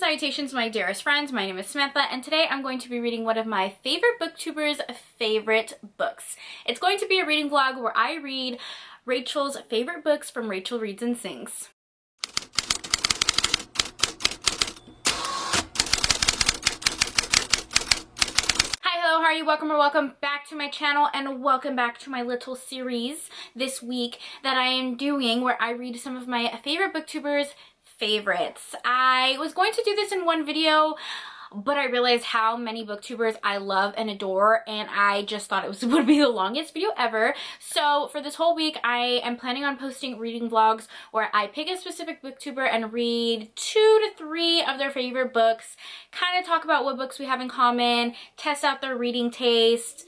salutations, my dearest friends. My name is Samantha, and today I'm going to be reading one of my favorite booktubers' favorite books. It's going to be a reading vlog where I read Rachel's favorite books from Rachel Reads and Sings. How are you? Welcome back to my channel, and welcome back to my little series this week that I am doing where I read some of my favorite booktubers' favorites. I was going to do this in one video, but I realized how many booktubers I love and adore, and I just thought it would be the longest video ever. So for this whole week, I am planning on posting reading vlogs where I pick a specific booktuber and read 2 to 3 of their favorite books, kind of talk about what books we have in common, test out their reading taste,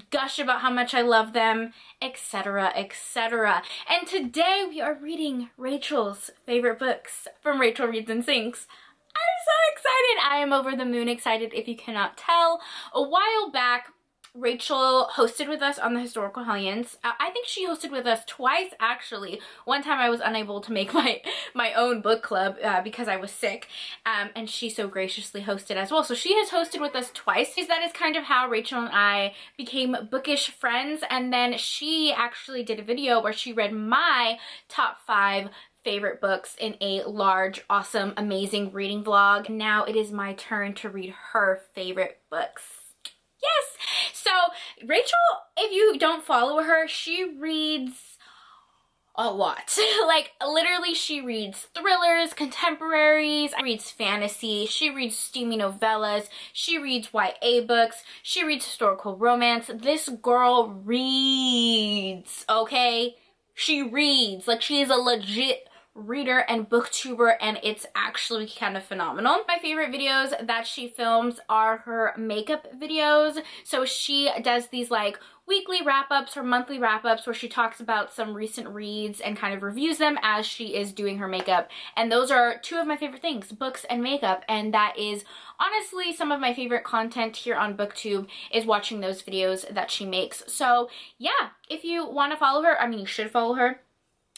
gush about how much I love them, etc, etc. And today we are reading Rachel's favorite books from Rachel Reads and Sings. I'm so excited. I am over the moon excited, if you cannot tell. A while back, Rachel hosted with us on the Historical Hellions. I think she hosted with us twice, actually. One time I was unable to make my own book club because I was sick, and she so graciously hosted as well. So she has hosted with us twice. That is kind of how Rachel and I became bookish friends, and then she actually did a video where she read my top 5 favorite books in a large, awesome, amazing reading vlog. Now it is my turn to read her favorite books. Yes! So Rachel, if you don't follow her, she reads a lot. Like, literally, she reads thrillers, contemporaries, reads fantasy, she reads steamy novellas, she reads YA books, she reads historical romance. This girl reads, okay? She reads. Like, she is a legit reader and booktuber, and it's actually kind of phenomenal. My favorite videos that she films are her makeup videos. So she does these like weekly wrap-ups or monthly wrap-ups where she talks about some recent reads and kind of reviews them as she is doing her makeup. And those are 2 of my favorite things, books and makeup, and that is honestly some of my favorite content here on BookTube, is watching those videos that she makes. So yeah, if you want to follow her, I mean, you should follow her.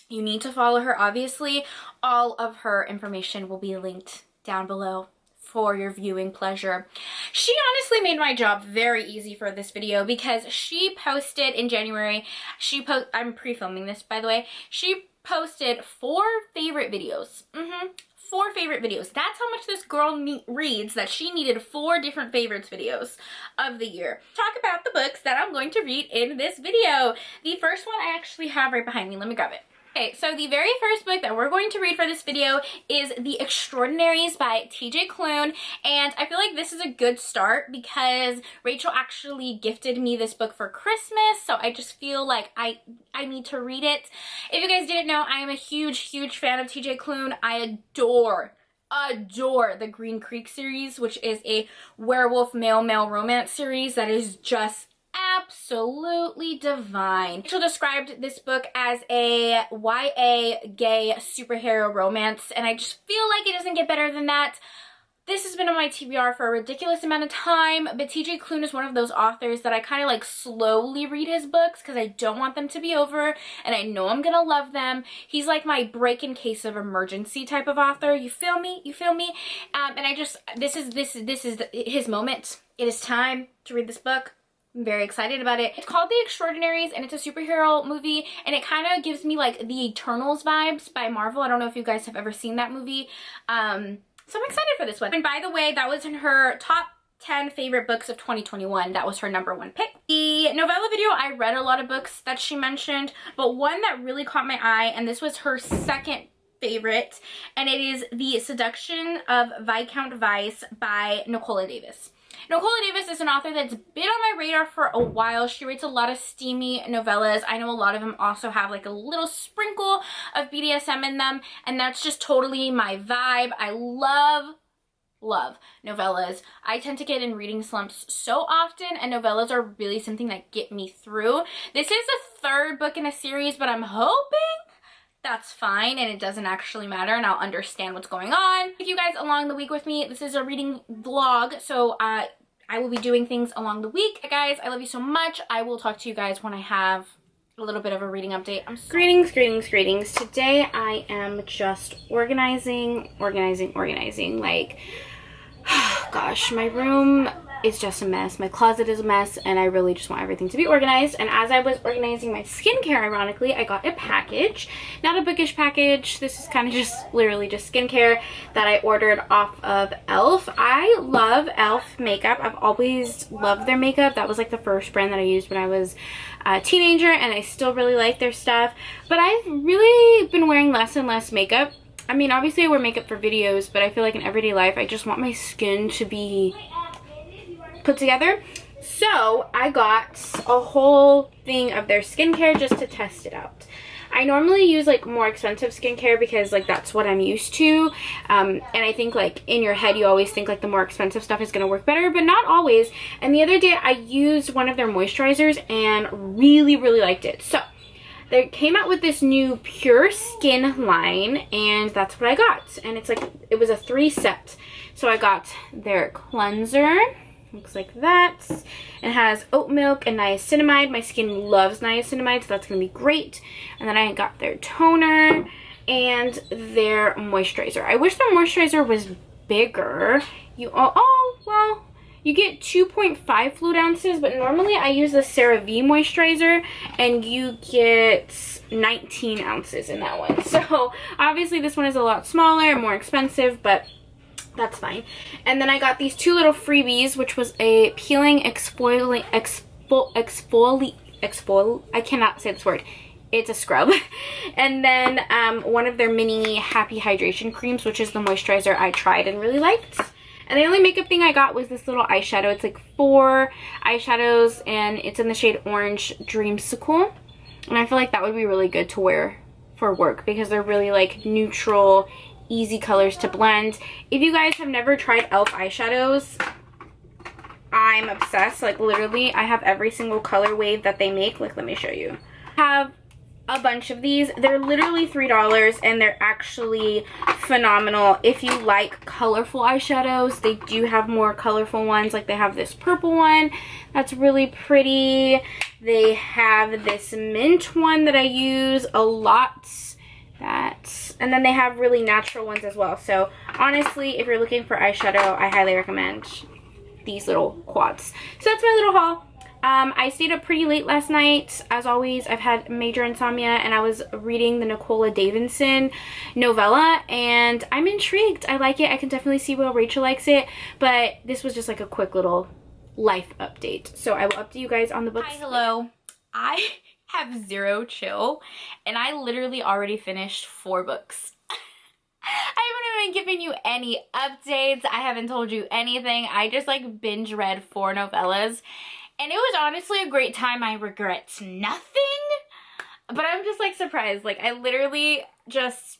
You need to follow her, obviously. All of her information will be linked down below for your viewing pleasure. She honestly made my job very easy for this video because she posted in January, I'm pre-filming this, by the way, she posted 4 favorite videos. 4 favorite videos. That's how much this girl reads, that she needed 4 different favorites videos of the year. Talk about the books that I'm going to read in this video. The first one I actually have right behind me. Let me grab it. Okay, so the very first book that we're going to read for this video is The Extraordinaries by TJ Klune, and I feel like this is a good start because Rachel actually gifted me this book for Christmas, so I just feel like I need to read it. If you guys didn't know, I am a huge fan of TJ Klune. I adore the Green Creek series, which is a werewolf male romance series that is just absolutely divine. Rachel described this book as a YA gay superhero romance, and I just feel like it doesn't get better than that. This has been on my TBR for a ridiculous amount of time, but TJ Klune is one of those authors that I kind of like slowly read his books because I don't want them to be over, and I know I'm gonna love them. He's like my break in case of emergency type of author. You feel me? You feel me? And I just, this is his moment. It is time to read this book. I'm very excited about it. It's called The Extraordinaries, and it's a superhero movie, and it kind of gives me like the Eternals vibes by Marvel. I don't know if you guys have ever seen that movie. So I'm excited for this one. And by the way, that was in her top 10 favorite books of 2021. That was her #1 pick. The novella video, I read a lot of books that she mentioned, but one that really caught my eye, and this was her second favorite, and it is The Seduction of Viscount Vice by Nicola Davis. Nicola Davis is an author that's been on my radar for a while. She writes a lot of steamy novellas. I know a lot of them also have like a little sprinkle of BDSM in them, and that's just totally my vibe. I love novellas. I tend to get in reading slumps so often, and novellas are really something that get me through. This is the 3rd book in a series, but I'm hoping that's fine and it doesn't actually matter, and I'll understand what's going on. If you guys along the week with me, this is a reading vlog, so I will be doing things along the week. Guys, I love you so much. I will talk to you guys when I have a little bit of a reading update. Greetings, greetings, greetings. Today I am just organizing. Like, gosh, my room is just a mess. My closet is a mess, and I really just want everything to be organized. And as I was organizing my skincare, ironically, I got a package. Not a bookish package. This is kind of just literally just skincare that I ordered off of e.l.f. I love e.l.f. makeup. I've always loved their makeup. That was like the first brand that I used when I was a teenager, and I still really like their stuff. But I've really been wearing less and less makeup. I mean, obviously I wear makeup for videos, but I feel like in everyday life, I just want my skin to be put together. So I got a whole thing of their skincare just to test it out. I normally use like more expensive skincare because like that's what I'm used to. And I think like in your head, you always think like the more expensive stuff is going to work better, but not always. And the other day I used one of their moisturizers and really, really liked it. So they came out with this new Pure Skin line, and that's what I got. And it's like, it was a 3-set. So I got their cleanser. Looks like that. It has oat milk and niacinamide. My skin loves niacinamide, so that's going to be great. And then I got their toner and their moisturizer. I wish their moisturizer was bigger. Well, you get 2.5 fluid ounces, but normally I use the CeraVe moisturizer, and you get 19 ounces in that one. So obviously this one is a lot smaller and more expensive, but that's fine. And then I got these 2 little freebies, which was a peeling I cannot say this word. It's a scrub. And then one of their mini Happy Hydration creams, which is the moisturizer I tried and really liked. And the only makeup thing I got was this little eyeshadow. It's like 4 eyeshadows, and it's in the shade Orange Dreamsicle. And I feel like that would be really good to wear for work because they're really like neutral, easy colors to blend. If you guys have never tried e.l.f. eyeshadows, I'm obsessed. Like literally, I have every single color wave that they make. Like, let me show you. I have a bunch of these. They're literally $3, and they're actually phenomenal. If you like colorful eyeshadows, they do have more colorful ones. Like they have this purple one that's really pretty. They have this mint one that I use a lot. And then they have really natural ones as well. So honestly, if you're looking for eyeshadow, I highly recommend these little quads. So that's my little haul. I stayed up pretty late last night. As always, I've had major insomnia, and I was reading the Nicola Davidson novella, and I'm intrigued. I like it. I can definitely see why Rachel likes it, but this was just like a quick little life update. So I will update you guys on the books. Hi, hello. I have zero chill, and I literally already finished 4 books. I haven't even given you any updates. I haven't told you anything. I just like binge read 4 novellas, and it was honestly a great time. I regret nothing, but I'm just like surprised. Like I literally just,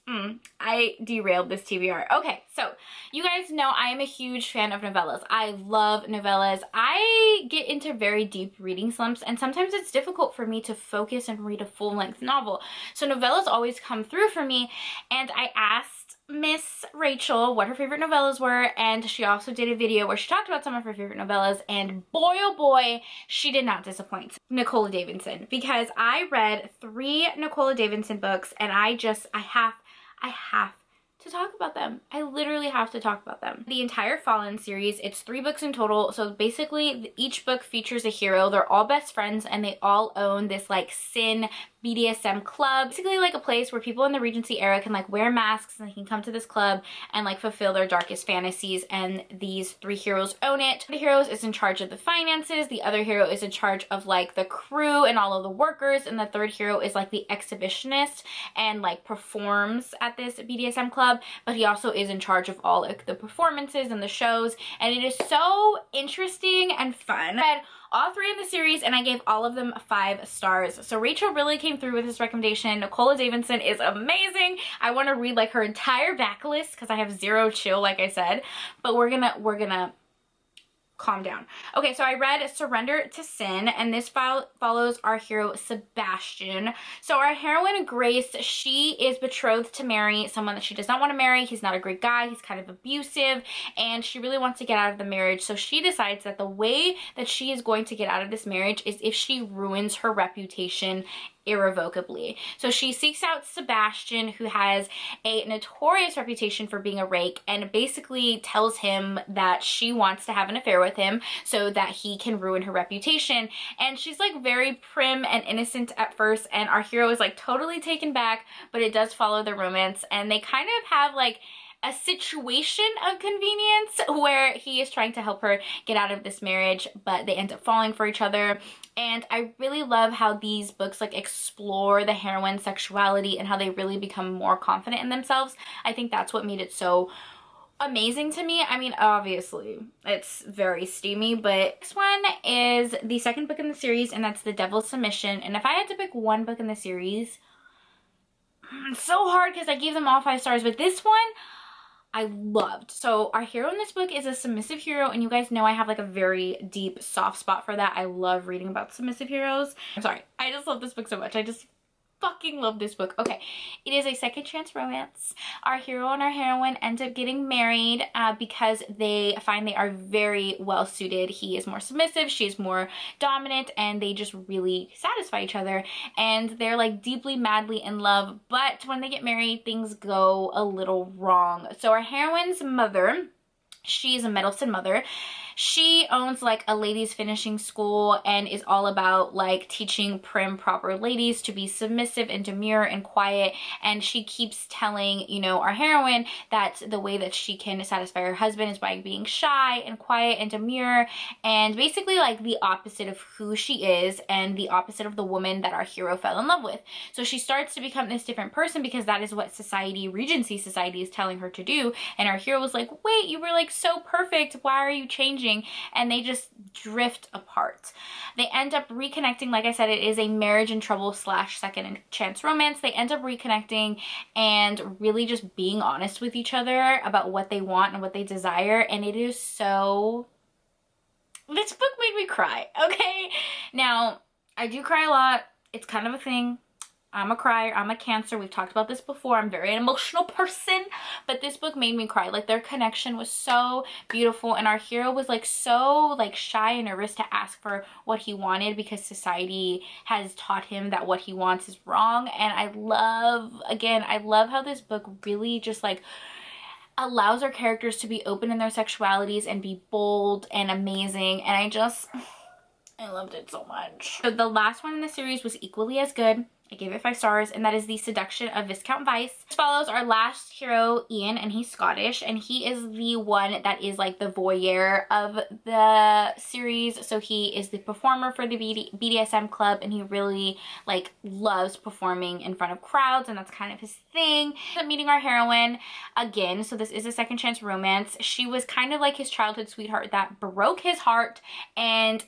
I derailed this TBR. Okay, so you guys know I am a huge fan of novellas. I love novellas. I get into very deep reading slumps, and sometimes it's difficult for me to focus and read a full-length novel. So novellas always come through for me, and I asked Miss Rachel what her favorite novellas were, and she also did a video where she talked about some of her favorite novellas, and boy oh boy, she did not disappoint. Nicola Davidson, because I read 3 Nicola Davidson books, and I have to talk about them. I literally have to talk about them. The entire Fallen series, it's 3 books in total. So basically each book features a hero. They're all best friends, and they all own this like Sin BDSM club. Basically like a place where people in the Regency era can like wear masks, and they can come to this club and like fulfill their darkest fantasies, and these 3 heroes own it. The hero is in charge of the finances, the other hero is in charge of like the crew and all of the workers, and the third hero is like the exhibitionist and like performs at this BDSM club, but he also is in charge of all like the performances and the shows, and it is so interesting and fun. I read all 3 in the series, and I gave all of them 5 stars. So Rachel really came through with this recommendation. Nicola Davidson is amazing. I want to read like her entire backlist because I have zero chill, like I said, but we're gonna calm down. Okay, so I read Surrender to Sin, and this follows our hero Sebastian. So our heroine Grace, she is betrothed to marry someone that she does not want to marry. He's not a great guy, he's kind of abusive, and she really wants to get out of the marriage. So she decides that the way that she is going to get out of this marriage is if she ruins her reputation irrevocably. So she seeks out Sebastian, who has a notorious reputation for being a rake, and basically tells him that she wants to have an affair with him so that he can ruin her reputation. And she's like very prim and innocent at first, and our hero is like totally taken back, but it does follow their romance, and they kind of have like a situation of convenience where he is trying to help her get out of this marriage, but they end up falling for each other. And I really love how these books like explore the heroine's sexuality and how they really become more confident in themselves. I think that's what made it so amazing to me. I mean, obviously it's very steamy, but this one is the second book in the series, and that's The Devil's Submission. And if I had to pick one book in the series, it's so hard because I gave them all 5 stars, but this one I loved. So our hero in this book is a submissive hero, and you guys know I have like a very deep soft spot for that. I love reading about submissive heroes. I'm sorry, I just love this book so much. I just fucking love this book. Okay, it is a second chance romance. Our hero and our heroine end up getting married because they find they are very well suited. He is more submissive, she is more dominant, and they just really satisfy each other, and they're like deeply madly in love. But when they get married, things go a little wrong. So our heroine's mother, she's a meddlesome mother. She owns like a ladies finishing school and is all about like teaching prim proper ladies to be submissive and demure and quiet, and she keeps telling, you know, our heroine that the way that she can satisfy her husband is by being shy and quiet and demure, and basically like the opposite of who she is and the opposite of the woman that our hero fell in love with. So she starts to become this different person because that is what society, Regency society, is telling her to do, and our hero was like, wait, you were like so perfect, why are you changing? And they just drift apart. They end up reconnecting. Like I said, it is a marriage in trouble / second chance romance. They end up reconnecting and really just being honest with each other about what they want and what they desire, and it is so... This book made me cry, okay? Now, I do cry a lot. It's kind of a thing. I'm a crier, I'm a Cancer, we've talked about this before, I'm very an emotional person, but this book made me cry. Like, their connection was so beautiful, and our hero was like so like shy and nervous to ask for what he wanted because society has taught him that what he wants is wrong. And I love, again, I love how this book really just like allows our characters to be open in their sexualities and be bold and amazing, and I loved it so much. So the last one in the series was equally as good. I gave it 5 stars, and that is The Seduction of Viscount Vice. This follows our last hero, Ian, and he's Scottish, and he is the one that is like the voyeur of the series. So he is the performer for the BDSM club, and he really like loves performing in front of crowds, and that's kind of his thing. Meeting our heroine again, so this is a second chance romance. She was kind of like his childhood sweetheart that broke his heart and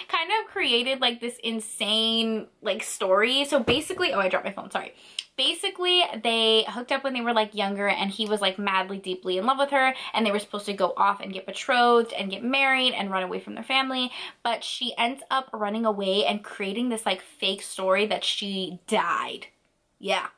kind of created like this insane like story. So basically, oh, I dropped my phone, sorry. Basically, they hooked up when they were like younger, and he was like madly, deeply in love with her, and they were supposed to go off and get betrothed and get married and run away from their family, but she ends up running away and creating this like fake story that she died. Yeah.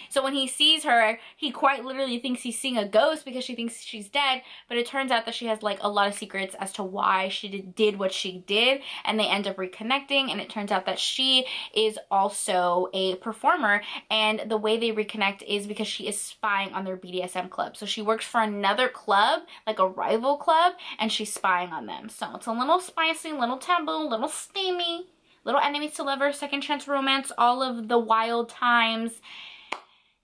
So when he sees her, he quite literally thinks he's seeing a ghost because she thinks she's dead, but it turns out that she has like a lot of secrets as to why she did what she did, and they end up reconnecting, and it turns out that she is also a performer, and the way they reconnect is because she is spying on their BDSM club. So she works for another club, like a rival club, and she's spying on them. So it's a little spicy, little taboo, little steamy, little enemies to lovers, second chance romance, all of the wild times.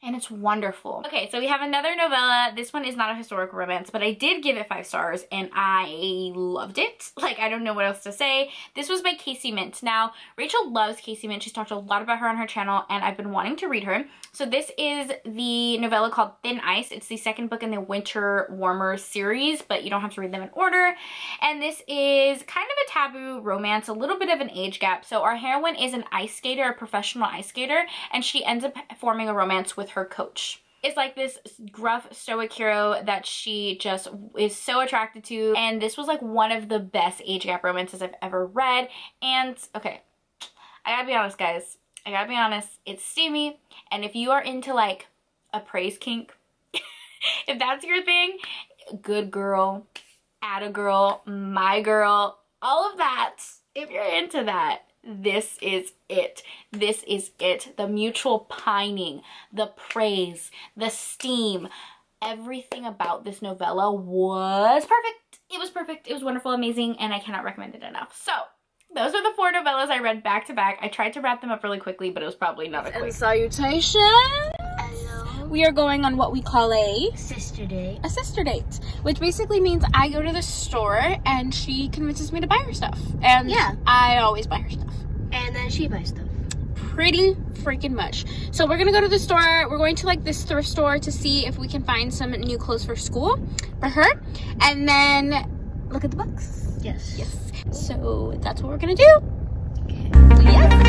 And it's wonderful. Okay, so we have another novella. This one is not a historical romance, but I did give it 5 stars, and I loved it. Like, I don't know what else to say. This was by Casey Mint. Now, Rachel loves Casey Mint. She's talked a lot about her on her channel, and I've been wanting to read her. So this is the novella called Thin Ice. It's the second book in the Winter Warmer series, but you don't have to read them in order. And this is kind of a taboo romance, a little bit of an age gap. So our heroine is an ice skater, a professional ice skater, and she ends up forming a romance with her coach. It's like this gruff, stoic hero that she just is so attracted to, and this was like one of the best age gap romances I've ever read. And okay, I gotta be honest, guys. I gotta be honest, it's steamy, and if you are into like a praise kink, if that's your thing, good girl, atta girl, my girl, all of that, if you're into that, this is it. This is it. The mutual pining, the praise, the steam, everything about this novella was perfect. It was perfect. It was wonderful, amazing, and I cannot recommend it enough. So those are the 4 novellas I read back to back. I tried to wrap them up really quickly, but it was probably not a quick. And salutations. Hello. We are going on what we call a sister date. A sister date, which basically means I go to the store and she convinces me to buy her stuff. And yeah, I always buy her stuff. And then she buys stuff. Pretty freaking much. So we're gonna go to the store. We're going to like this thrift store to see if we can find some new clothes for school for her. And then look at the books. Yes. Yes. So that's what we're gonna do. Okay. Yes.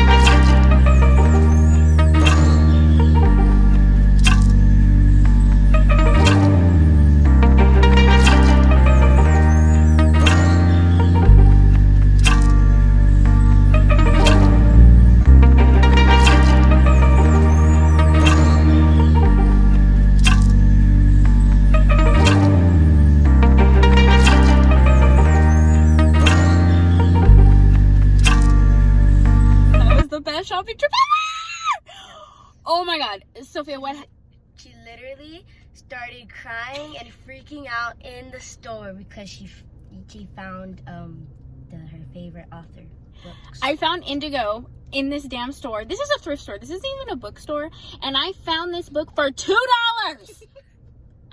Shopping trip ever! Oh my god, Sophia, what? She literally started crying and freaking out in the store because she found her favorite author books. I found Indigo in this damn store. This is a thrift store. This isn't even a bookstore, and I found this book for $2.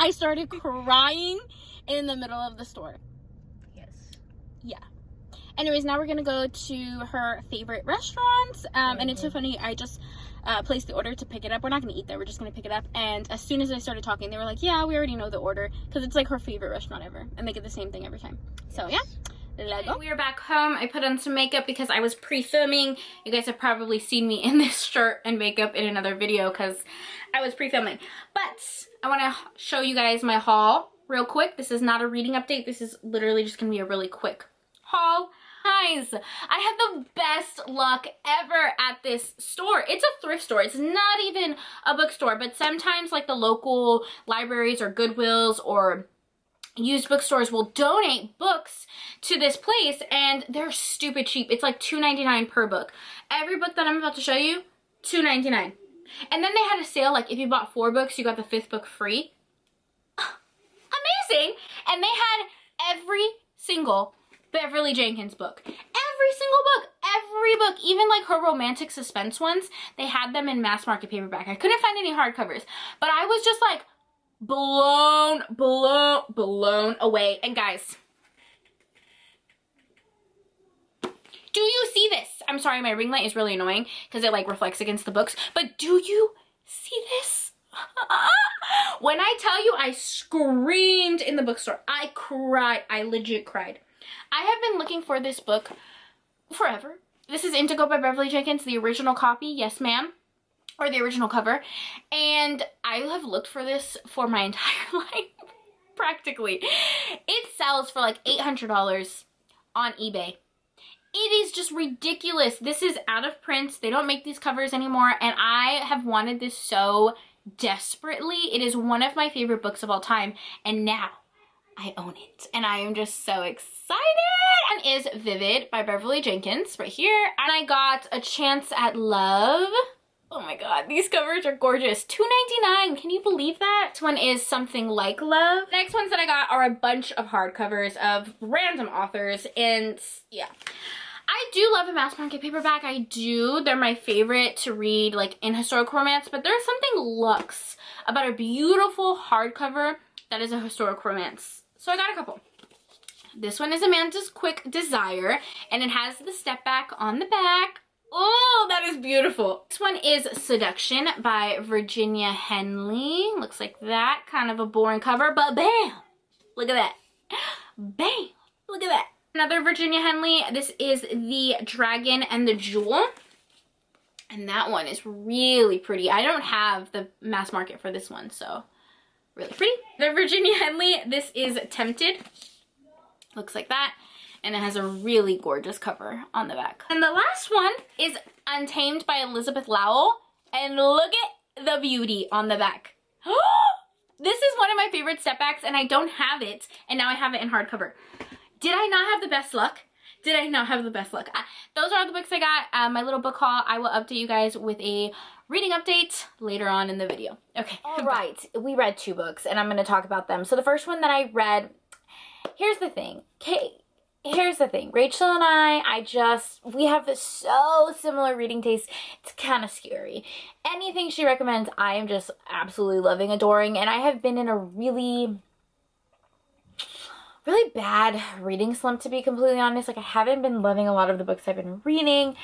I started crying in the middle of the store. Yes. Yeah. Anyways, now we're gonna go to her favorite restaurant, and it's so funny. I just placed the order to pick it up. We're not gonna eat there. We're just gonna pick it up. And as soon as I started talking, they were like, "Yeah, we already know the order," because it's like her favorite restaurant ever, and they get the same thing every time. So yeah, let's go. We are back home. I put on some makeup because I was pre-filming. You guys have probably seen me in this shirt and makeup in another video because I was pre-filming. But I want to show you guys my haul real quick. This is not a reading update. This is literally just gonna be a really quick haul. Guys, I had the best luck ever at this store. It's a thrift store. It's not even a bookstore, but sometimes like the local libraries or Goodwills or used bookstores will donate books to this place, and they're stupid cheap. It's like $2.99 per book. Every book that I'm about to show you, $2.99. And then they had a sale, like if you bought 4 books, you got the 5th book free. Amazing! And they had every single Beverly Jenkins book. Every single book. Every book. Even like her romantic suspense ones, they had them in mass market paperback. I couldn't find any hardcovers, but I was just like blown away. And guys, do you see this? I'm sorry, my ring light is really annoying because it like reflects against the books, but do you see this? When I tell you I screamed in the bookstore, I cried. I legit cried. I have been looking for this book forever. This is Indigo by Beverly Jenkins, the original copy, yes ma'am, or the original cover. And I have looked for this for my entire life, practically. It sells for like $800 on eBay. It is just ridiculous. This is out of print. They don't make these covers anymore, and I have wanted this so desperately. It is one of my favorite books of all time, and now I own it, and I am just so excited. And is Vivid by Beverly Jenkins right here. And I got A Chance at Love. Oh my god, these covers are gorgeous. $2.99, can you believe that? This one is Something Like Love. Next ones that I got are a bunch of hardcovers of random authors, and yeah. I do love a mass market paperback, I do. They're my favorite to read like in historical romance, but there's something luxe about a beautiful hardcover that is a historical romance. So I got a couple. This one is Amanda's Quick Desire, and it has the step back on the back. Oh, that is beautiful. This one is Seduction by Virginia Henley. Looks like that. Kind of a boring cover, but bam! Look at that. Bam! Look at that. Another Virginia Henley. This is The Dragon and the Jewel. And that one is really pretty. I don't have the mass market for this one, so really pretty. The Virginia Henley, this is Tempted. Looks like that. And it has a really gorgeous cover on the back. And the last one is Untamed by Elizabeth Lowell. And look at the beauty on the back. This is one of my favorite step backs, and I don't have it. And now I have it in hardcover. Did I not have the best luck? Did I not have the best luck? Those are all the books I got. My little book haul. I will update you guys with a reading update later on in the video. Okay. All right. We read 2 books, and I'm going to talk about them. So the first one that I read, here's the thing. Here's the thing. Rachel and we have so similar reading tastes. It's kind of scary. Anything she recommends, I am just absolutely loving, adoring, and I have been in a really bad reading slump, to be completely honest. Like, I haven't been loving a lot of the books I've been reading,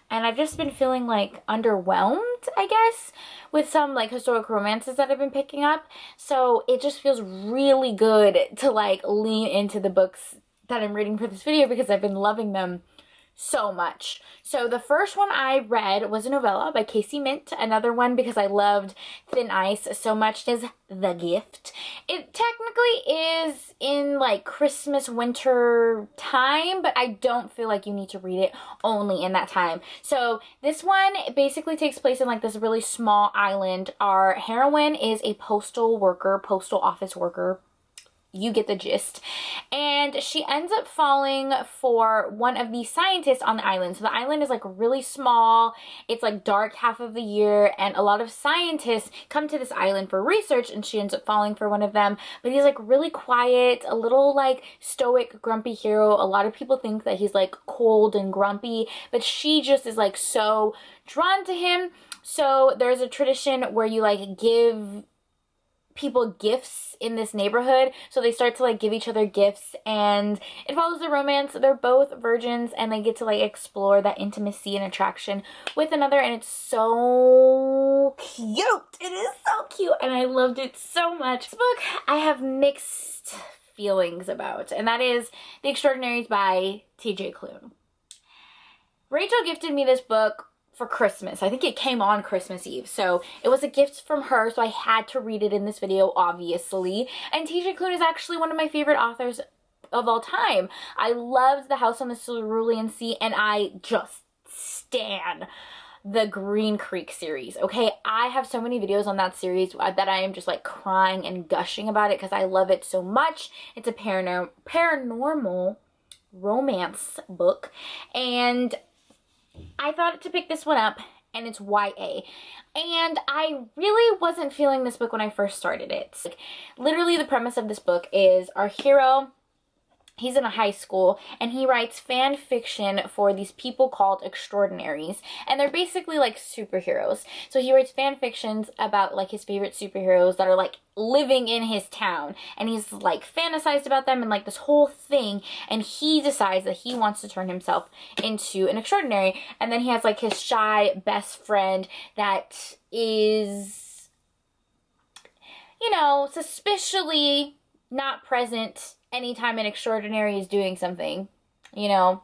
and I've just been feeling like underwhelmed, I guess, with some like historic romances that I've been picking up. So it just feels really good to like lean into the books that I'm reading for this video because I've been loving them so much. So the first one I read was a novella by Casey Mint. Another one, because I loved Thin Ice so much, is The Gift. It technically is in like Christmas winter time, but I don't feel like you need to read it only in that time. So this one basically takes place in like this really small island. Our heroine is a postal office worker. You get the gist. And she ends up falling for one of the scientists on the island. So the island is like really small. It's like dark half of the year, and a lot of scientists come to this island for research, and she ends up falling for one of them. But he's like really quiet, a little like stoic, grumpy hero. A lot of people think that he's like cold and grumpy, but she just is like so drawn to him. So there's a tradition where you like give people gifts in this neighborhood, so they start to like give each other gifts, and it follows the romance. They're both virgins, and they get to like explore that intimacy and attraction with another, and it's so cute. It is so cute, and I loved it so much. This book I have mixed feelings about, and that is The Extraordinaries by TJ Klune. Rachel gifted me this book for Christmas. I think it came on Christmas Eve, so it was a gift from her, so I had to read it in this video, obviously. And TJ Klune is actually one of my favorite authors of all time. I loved The House on the Cerulean Sea, and I just stan the Green Creek series, okay? I have so many videos on that series that I am just like crying and gushing about it because I love it so much. It's a paranormal romance book, and I thought to pick this one up, and it's YA. And I really wasn't feeling this book when I first started it. Like, literally the premise of this book is our hero, he's in a high school, and he writes fan fiction for these people called extraordinaries, and they're basically like superheroes. So he writes fan fictions about like his favorite superheroes that are like living in his town, and he's like fantasized about them and like this whole thing, and he decides that he wants to turn himself into an extraordinary. And then he has like his shy best friend that is, you know, suspiciously not present anytime an extraordinary is doing something, you know,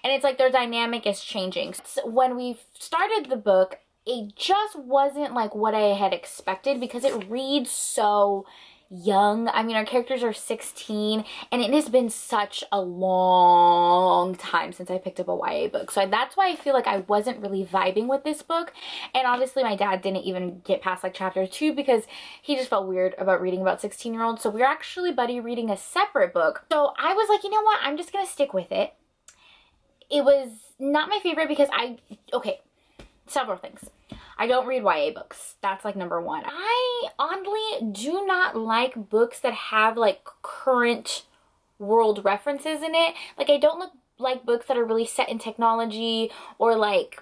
and it's like their dynamic is changing. So when we started the book, it just wasn't like what I had expected because it reads so young. I mean, our characters are 16, and it has been such a long time since I picked up a YA book. So that's why I feel like I wasn't really vibing with this book. And obviously my dad didn't even get past like chapter 2 because he just felt weird about reading about 16-year-olds. So we're actually buddy reading a separate book. So I was like, you know what? I'm just gonna stick with it. It was not my favorite because okay, several things. I don't read YA books. That's like number one. I oddly do not like books that have like current world references in it. Like, I don't like books that are really set in technology or like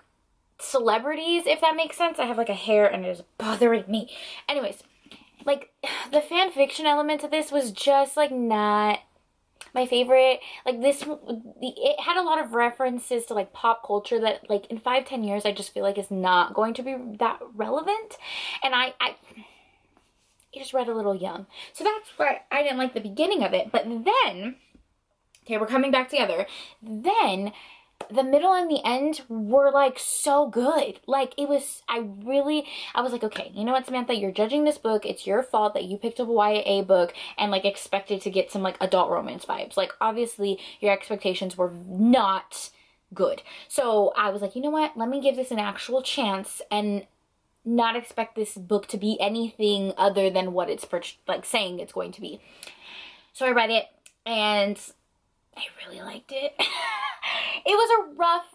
celebrities, if that makes sense. I have like a hair and it is bothering me. Anyways, like the fan fiction element of this was just like not my favorite. Like it had a lot of references to like pop culture that like in 5-10 years I just feel like is not going to be that relevant, and I just read a little young, so that's why I didn't like the beginning of it. But then, okay, we're coming back together. Then the middle and the end were like so good. Like it was, I was like, okay, you know what, Samantha, you're judging this book. It's your fault that you picked up a YA book and like expected to get some like adult romance vibes. Like obviously your expectations were not good. So I was like, you know what, let me give this an actual chance and not expect this book to be anything other than what it's like saying it's going to be. So I read it and I really liked it. It was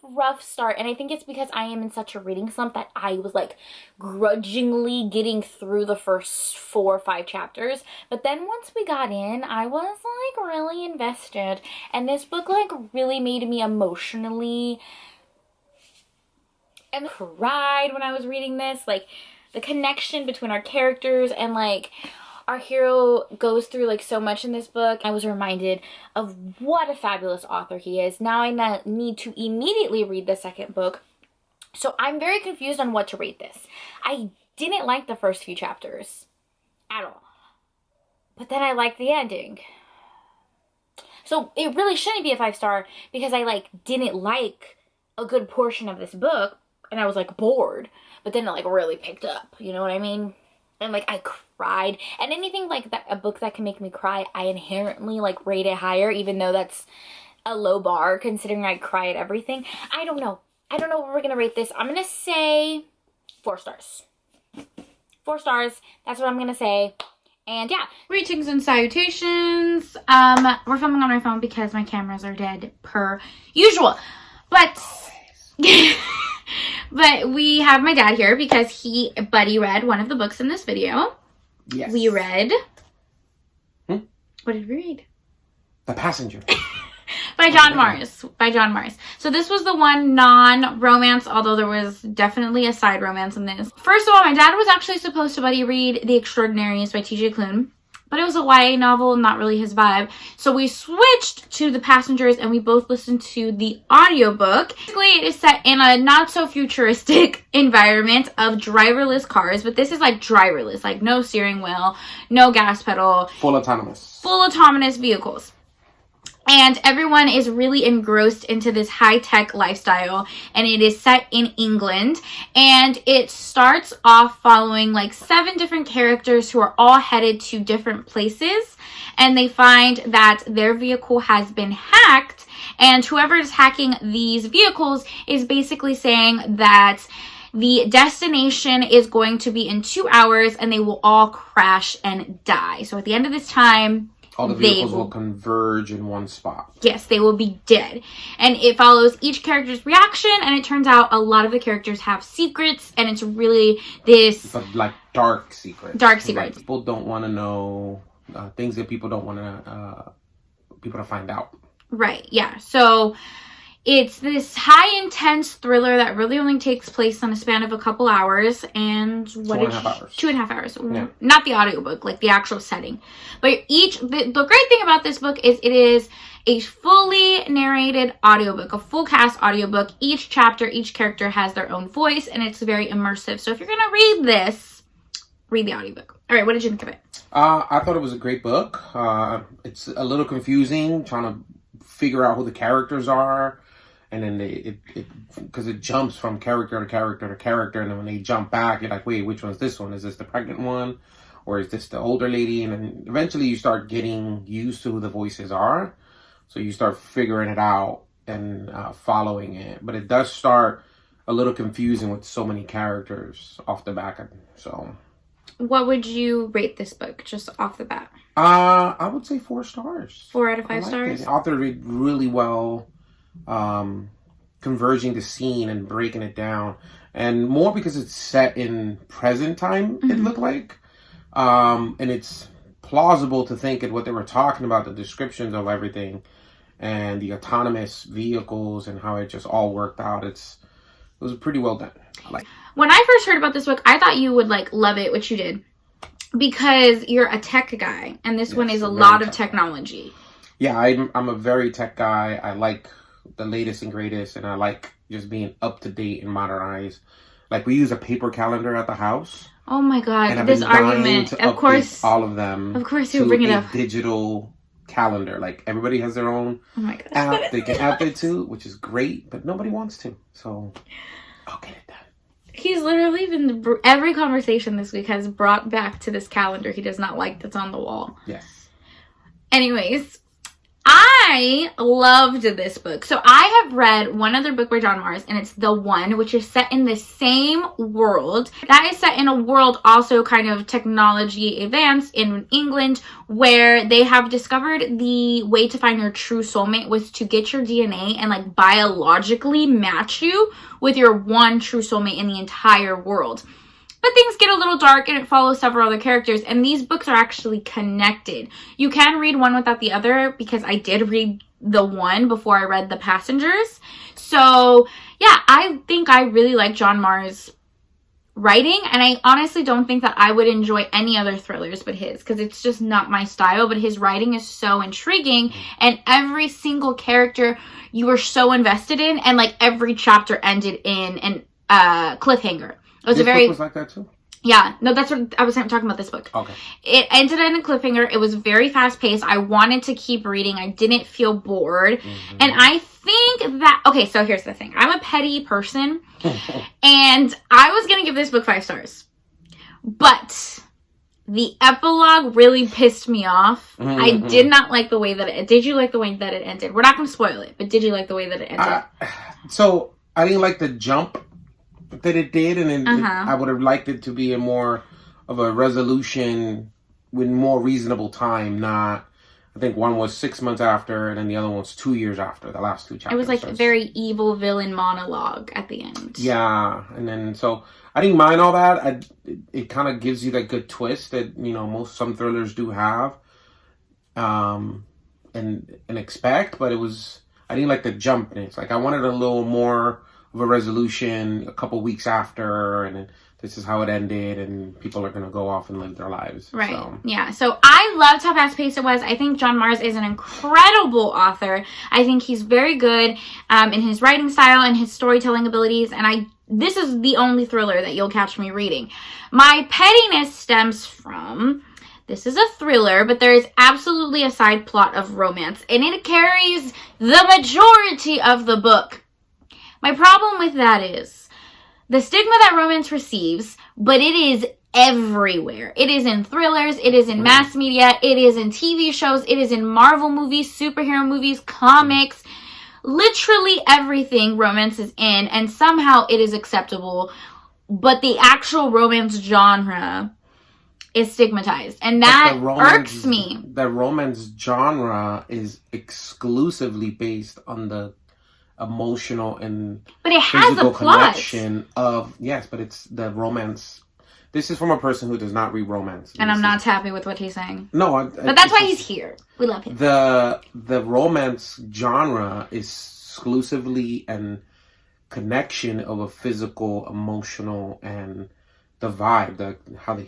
a rough start, and I think it's because I am in such a reading slump that I was like grudgingly getting through the first 4 or 5 chapters. But then once we got in, I was like really invested, and this book like really made me emotionally and cried when I was reading this. Like the connection between our characters and like our hero goes through like so much in this book. I was reminded of what a fabulous author he is. Now I need to immediately read the second book. So I'm very confused on what to rate this. I didn't like the first few chapters at all. But then I liked the ending. So it really shouldn't be a 5-star because I like didn't like a good portion of this book and I was like bored. But then it like really picked up. You know what I mean? And like I cried, and anything like that, a book that can make me cry, I inherently like rate it higher, even though that's a low bar considering I cry at everything. I don't know what we're gonna rate this. I'm gonna say 4 stars. 4 stars. That's what I'm gonna say. And yeah, greetings and salutations. We're filming on my phone because my cameras are dead per usual, but. But we have my dad here because he buddy read one of the books in this video. Yes. We read... What did we read? The Passenger. By John Morris. By John Morris. So this was the one non-romance, although there was definitely a side romance in this. First of all, my dad was actually supposed to buddy read The Extraordinaries by T.J. Klune. But it was a YA novel, not really his vibe. So we switched to The Passengers and we both listened to the audiobook. Basically, it is set in a not so futuristic environment of driverless cars. But this is like driverless, like no steering wheel, no gas pedal. Full autonomous. Full autonomous vehicles. And everyone is really engrossed into this high-tech lifestyle. And it is set in England. And it starts off following like 7 different characters who are all headed to different places. And they find that their vehicle has been hacked. And whoever is hacking these vehicles is basically saying that the destination is going to be in 2 hours. And they will all crash and die. So at the end of this time... all the vehicles will converge in one spot. Yes, they will be dead. And it follows each character's reaction, and it turns out a lot of the characters have secrets, and it's really this... but like dark secrets. Dark secrets. Like people don't want to know, things that people don't want to, people to find out. Right, yeah. So it's this high intense thriller that really only takes place on a span of a couple hours. And what 2.5 hours. 2.5 hours. Yeah. Not the audiobook, like the actual setting. But the great thing about this book is it is a fully narrated audiobook, a full cast audiobook. Each chapter, each character has their own voice, and it's very immersive. So if you're going to read this, read the audiobook. All right, what did you think of it? I thought it was a great book. It's a little confusing trying to figure out who the characters are. And then because it jumps from character to character to character. And then when they jump back, you're like, wait, which one's this one? Is this the pregnant one? Or is this the older lady? And then eventually you start getting used to who the voices are. So you start figuring it out and following it. But it does start a little confusing with so many characters off the back. So, what would you rate this book just off the bat? I would say 4 stars. 4 out of 5 stars? The author did really well converging the scene and breaking it down. And more because it's set in present time, it looked like. And it's plausible to think at what they were talking about, the descriptions of everything and the autonomous vehicles and how it just all worked out. It was pretty well done. When I first heard about this book, I thought you would like love it, which you did, because you're a tech guy, and this one is a lot of technology. Yeah, I'm a very tech guy. I like the latest and greatest, and I like just being up to date and modernized. Like, we use a paper calendar at the house. Oh my god, and this argument. Of course, all of them. Of course, you bring it up. Digital calendar. Like, everybody has their own app they can add it to, which is great, but nobody wants to. So I'll get it done. He's literally been, every conversation this week has brought back to this calendar he does not like that's on the wall. Yes. Anyways, I loved this book. So I have read one other book by John Mars, and it's The One, which is set in the same world. That is set in a world also kind of technology advanced in England, where they have discovered the way to find your true soulmate was to get your DNA and like biologically match you with your one true soulmate in the entire world. But things get a little dark and it follows several other characters, and these books are actually connected. You can read one without the other, because I did read The One before I read The Passengers. So yeah, I think I really like John Mars' writing, and I honestly don't think that I would enjoy any other thrillers but his, because it's just not my style. But his writing is so intriguing, and every single character you were so invested in, and like every chapter ended in an cliffhanger. It was this book was like that too? Yeah, no, that's what I was talking about, this book. Okay. It ended in a cliffhanger. It was very fast paced. I wanted to keep reading. I didn't feel bored. Mm-hmm. And I think that, okay, so here's the thing. I'm a petty person, and I was going to give this book 5 stars. But the epilogue really pissed me off. Mm-hmm. I did not like the way that it, did you like the way that it ended? We're not going to spoil it, but did you like the way that it ended? So I didn't like the jump that it did, and then I would have liked it to be a more of a resolution with more reasonable time. Not, I think one was 6 months after, and then the other one was 2 years after, the last 2 chapters. It was like a very evil villain monologue at the end. Yeah, and then so I didn't mind all that. It kind of gives you that good twist that, you know, some thrillers do have, and expect. But I didn't like the jump in it. It's like I wanted a little more of a resolution a couple weeks after, and this is how it ended, and people are going to go off and live their lives. Right. So. Yeah. So I loved how fast-paced it was. I think John Mars is an incredible author. I think he's very good in his writing style and his storytelling abilities, and this is the only thriller that you'll catch me reading. My pettiness stems from, this is a thriller, but there is absolutely a side plot of romance, and it carries the majority of the book. My problem with that is the stigma that romance receives, but it is everywhere. It is in thrillers, it is in mass media, it is in TV shows, it is in Marvel movies, superhero movies, comics. Literally everything romance is in, and somehow it is acceptable, but the actual romance genre is stigmatized, and that irks me. The romance genre is exclusively based on the emotional and but it has physical a plot. Connection of, yes, but it's the romance. This is from a person who does not read romance, and I'm not happy with what he's saying. No, but that's why he's here. We love him. The romance genre is exclusively an connection of a physical, emotional, and the vibe, how they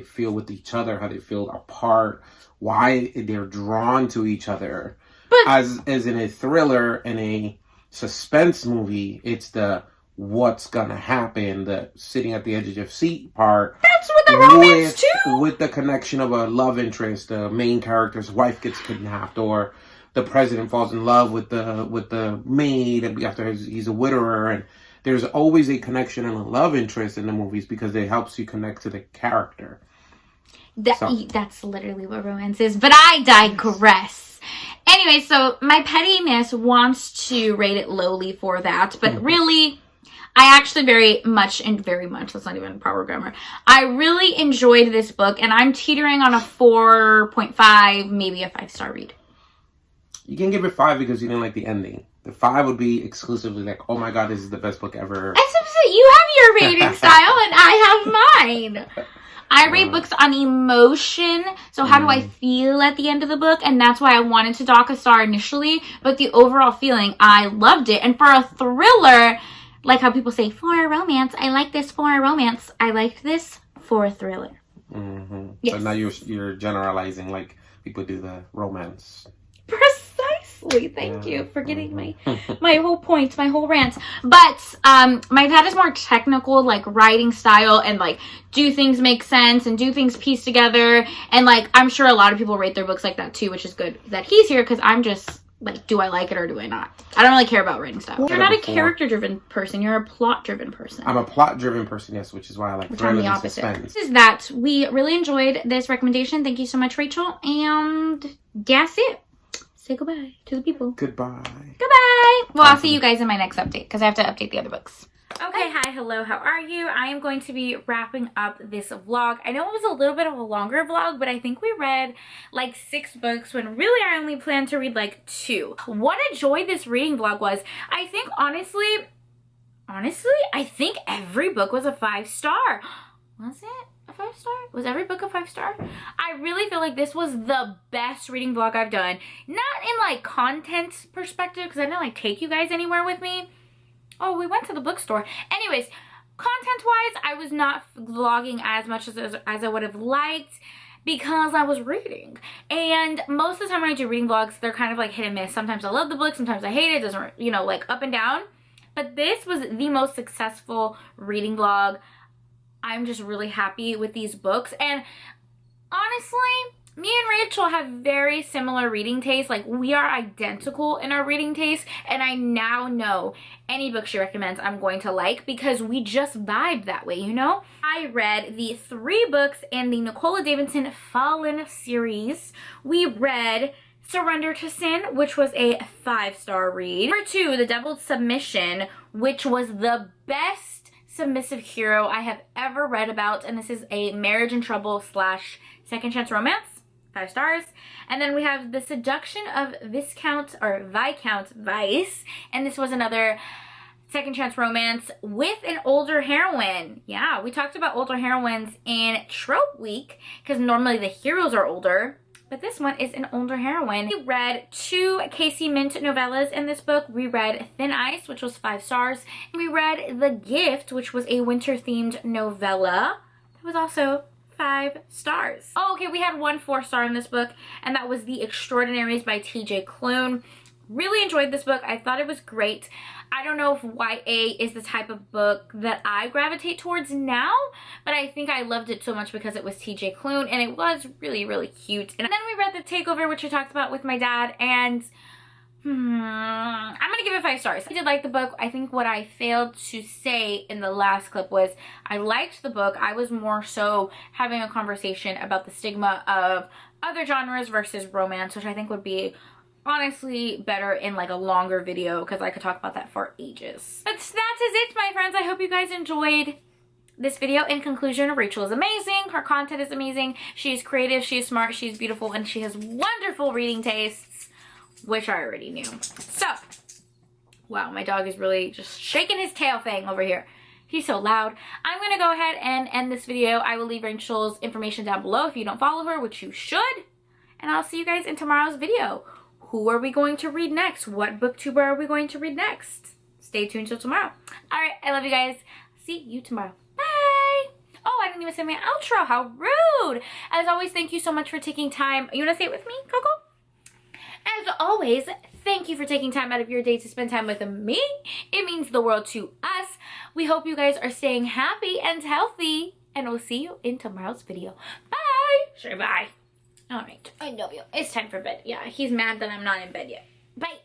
feel with each other, how they feel apart, why they're drawn to each other. But as in a thriller and a suspense movie, it's the what's gonna happen, the sitting at the edge of your seat part. That's what the romance too. With the connection of a love interest, the main character's wife gets kidnapped, or the president falls in love with the maid after he's a widower, and there's always a connection and a love interest in the movies because it helps you connect to the character. That's literally what romance is. But I digress. Anyway, so my pettiness wants to rate it lowly for that, but really, I actually very much, that's not even proper grammar, I really enjoyed this book, and I'm teetering on a 4.5, maybe a 5-star read. You can give it 5 because you didn't like the ending. The 5 would be exclusively like, oh my god, this is the best book ever. You have your rating style, and I have mine. I read books on emotion, so how do I feel at the end of the book? And that's why I wanted to dock a star initially, but the overall feeling, I loved it. And for a thriller, like how people say, for a romance, I like this for a romance. I liked this for a thriller. Mm-hmm. Yes. So now you're generalizing like people do the romance. Precisely. Thank you for getting my whole point, my whole rant. But my dad is more technical, like writing style, and like do things make sense and do things piece together. And like I'm sure a lot of people rate their books like that too, which is good that he's here, because I'm just like, do I like it or do I not? I don't really care about writing style. You're not a character-driven person. You're a plot-driven person. I'm a plot-driven person, yes, which is why I like thrillers and suspense. This is that. We really enjoyed this recommendation. Thank you so much, Rachel. And that's it. say goodbye to the people. Goodbye. Goodbye. Well, I'll see you guys in my next update because I have to update the other books. Okay, hi, hello, how are you? I am going to be wrapping up this vlog. I know it was a little bit of a longer vlog, but I think we read like 6 books when really I only planned to read like 2. What a joy this reading vlog was. I think honestly, I think every book was a 5-star. Was it a 5-star? Was every book a 5-star? I really feel like this was the best reading vlog I've done. Not in like content perspective, because I didn't like take you guys anywhere with me. Oh, we went to the bookstore. Anyways, content-wise, I was not vlogging as much as I would have liked because I was reading. And most of the time when I do reading vlogs, they're kind of like hit and miss. Sometimes I love the book, sometimes I hate it. It doesn't, you know, like up and down. But this was the most successful reading vlog. I'm just really happy with these books. And honestly, me and Rachel have very similar reading tastes. Like, we are identical in our reading tastes, and I now know any book she recommends I'm going to like because we just vibe that way, you know? I read the 3 books in the Nicola Davidson Fallen series. We read Surrender to Sin, which was a 5-star read. Number 2, The Devil's Submission, which was the best submissive hero I have ever read about, and this is a marriage in trouble / second chance romance. 5 stars. And then we have The Seduction of Viscount Vice, and this was another second chance romance with an older heroine. Yeah, we talked about older heroines in Trope Week because normally the heroes are older, but this one is an older heroine. We read 2 Casey Mint novellas in this book. We read Thin Ice, which was 5 stars. We read The Gift, which was a winter-themed novella. That was also 5 stars. Oh, okay, we had 1 4-star in this book, and that was The Extraordinaries by TJ Klune. Really enjoyed this book. I thought it was great. I don't know if YA is the type of book that I gravitate towards now, but I think I loved it so much because it was TJ Klune, and it was really, really cute. And then we read The Takeover, which I talked about with my dad, and I'm gonna give it 5 stars. I did like the book. I think what I failed to say in the last clip was I liked the book. I was more so having a conversation about the stigma of other genres versus romance, which I think would be honestly better in like a longer video because I could talk about that for ages. But that is it, my friends. I hope you guys enjoyed this video. In conclusion, Rachel is amazing. Her content is amazing. She is creative, she is smart, she is beautiful, and she has wonderful reading tastes, which I already knew. So, wow, my dog is really just shaking his tail thing over here. He's so loud. I'm going to go ahead and end this video. I will leave Rachel's information down below if you don't follow her, which you should. And I'll see you guys in tomorrow's video. Who are we going to read next? What booktuber are we going to read next? Stay tuned till tomorrow. Alright, I love you guys. See you tomorrow. Bye! Oh, I didn't even say my outro. How rude! As always, thank you so much for taking time. You want to say it with me, Coco? As always, thank you for taking time out of your day to spend time with me. It means the world to us. We hope you guys are staying happy and healthy. And we'll see you in tomorrow's video. Bye! Say bye. Alright, I love you. It's time for bed. Yeah, he's mad that I'm not in bed yet. Bye!